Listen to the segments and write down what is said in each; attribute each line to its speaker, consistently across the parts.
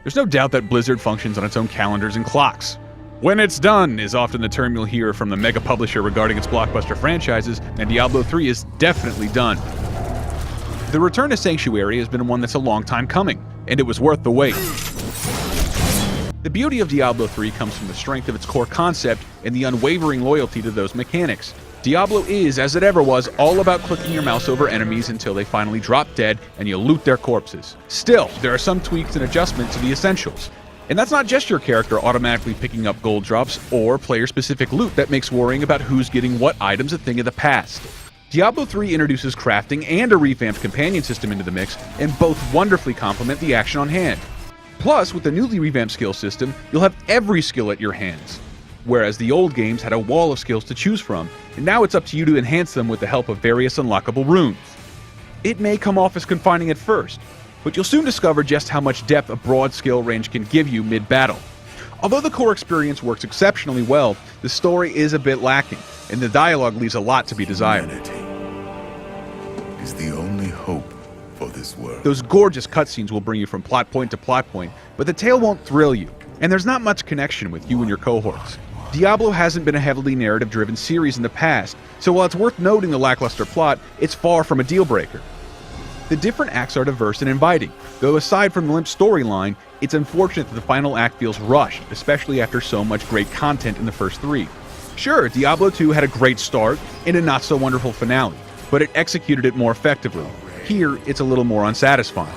Speaker 1: There's no doubt that Blizzard functions on its own calendars and clocks. "When it's done" is often the term you'll hear from the mega publisher regarding its blockbuster franchises, and Diablo 3 is definitely done. The return to Sanctuary has been one that's a long time coming, and it was worth the wait. The beauty of Diablo 3 comes from the strength of its core concept and the unwavering loyalty to those mechanics. Diablo is, as it ever was, all about clicking your mouse over enemies until they finally drop dead and you loot their corpses. Still, there are some tweaks and adjustments to the essentials. And that's not just your character automatically picking up gold drops or player-specific loot that makes worrying about who's getting what items a thing of the past. Diablo 3 introduces crafting and a revamped companion system into the mix, and both wonderfully complement the action on hand. Plus, with the newly revamped skill system, you'll have every skill at your hands. Whereas the old games had a wall of skills to choose from, and now it's up to you to enhance them with the help of various unlockable runes. It may come off as confining at first, but you'll soon discover just how much depth a broad skill range can give you mid-battle. Although the core experience works exceptionally well, the story is a bit lacking, and the dialogue leaves a lot to be desired.
Speaker 2: Humanity is the only hope for this world.
Speaker 1: Those gorgeous cutscenes will bring you from plot point to plot point, but the tale won't thrill you, and there's not much connection with you and your cohorts. Diablo hasn't been a heavily narrative-driven series in the past, so while it's worth noting the lackluster plot, it's far from a deal-breaker. The different acts are diverse and inviting, though aside from the limp storyline, it's unfortunate that the final act feels rushed, especially after so much great content in the first three. Sure, Diablo 2 had a great start and a not-so-wonderful finale, but it executed it more effectively. Here, it's a little more unsatisfying.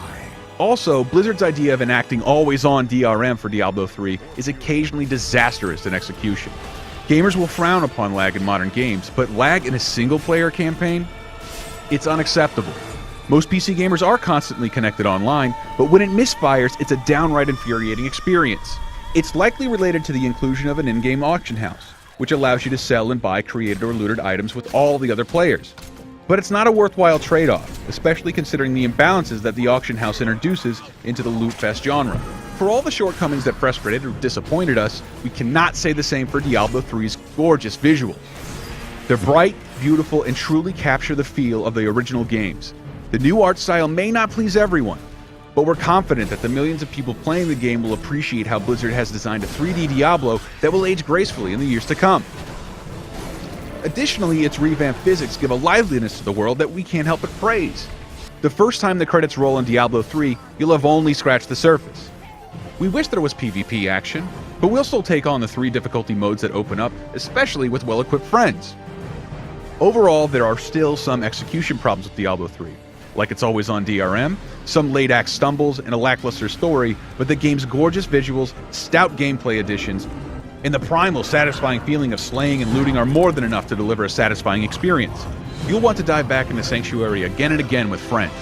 Speaker 1: Also, Blizzard's idea of enacting always-on DRM for Diablo 3 is occasionally disastrous in execution. Gamers will frown upon lag in modern games, but lag in a single-player campaign? It's unacceptable. Most PC gamers are constantly connected online, but when it misfires, it's a downright infuriating experience. It's likely related to the inclusion of an in-game auction house, which allows you to sell and buy created or looted items with all the other players. But it's not a worthwhile trade-off, especially considering the imbalances that the auction house introduces into the loot fest genre. For all the shortcomings that frustrated or disappointed us, we cannot say the same for Diablo 3's gorgeous visuals. They're bright, beautiful, and truly capture the feel of the original games. The new art style may not please everyone, but we're confident that the millions of people playing the game will appreciate how Blizzard has designed a 3D Diablo that will age gracefully in the years to come. Additionally, its revamped physics give a liveliness to the world that we can't help but praise. The first time the credits roll in Diablo 3, you'll have only scratched the surface. We wish there was PvP action, but we'll still take on the 3 difficulty modes that open up, especially with well-equipped friends. Overall, there are still some execution problems with Diablo 3, like it's always on DRM, some late-act stumbles, and a lackluster story, but the game's gorgeous visuals, stout gameplay additions, and the primal, satisfying feeling of slaying and looting are more than enough to deliver a satisfying experience. You'll want to dive back into Sanctuary again and again with friends.